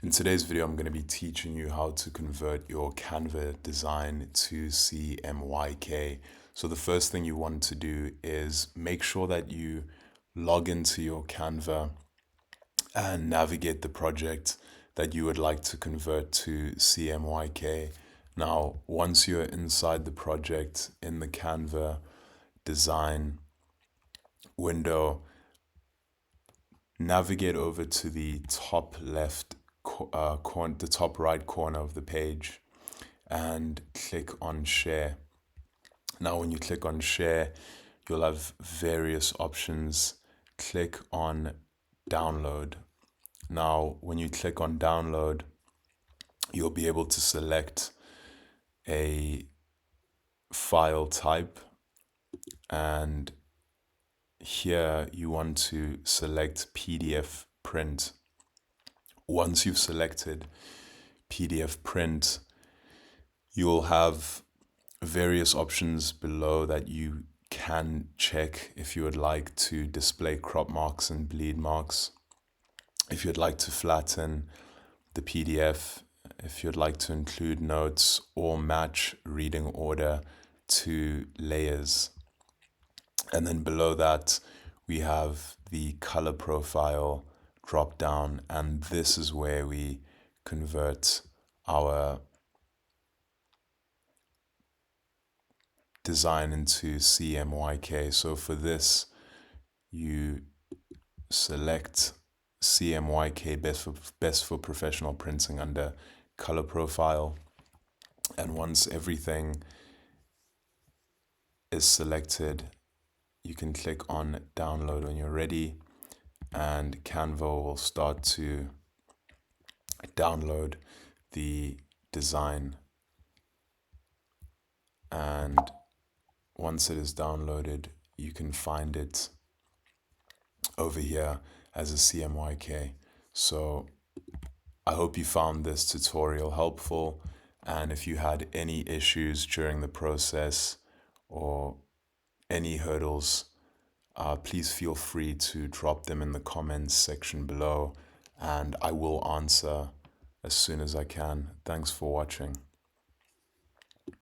In today's video, I'm going to be teaching you how to convert your Canva design to CMYK. So the first thing you want to do is make sure that you log into your Canva and navigate the project that you would like to convert to CMYK. Now, once you're inside the project in the Canva design window, navigate over to the top left the top right corner of the page and click on share. Now, when you click on share, you'll have various options. Click on download. Now, when you click on download, you'll be able to select a file type, and here you want to select PDF print. Once you've selected PDF print, you'll have various options below that you can check if you would like to display crop marks and bleed marks, if you'd like to flatten the PDF, if you'd like to include notes or match reading order to layers. And then below that, we have the color profile drop down, and this is where we convert our design into CMYK. So for this, you select CMYK, best for professional printing, under color profile. And once everything is selected, you can click on download when you're ready, and Canva will start to download the design. And once it is downloaded, you can find it over here as a CMYK. So I hope you found this tutorial helpful, and if you had any issues during the process or any hurdles, please feel free to drop them in the comments section below, and I will answer as soon as I can. Thanks for watching.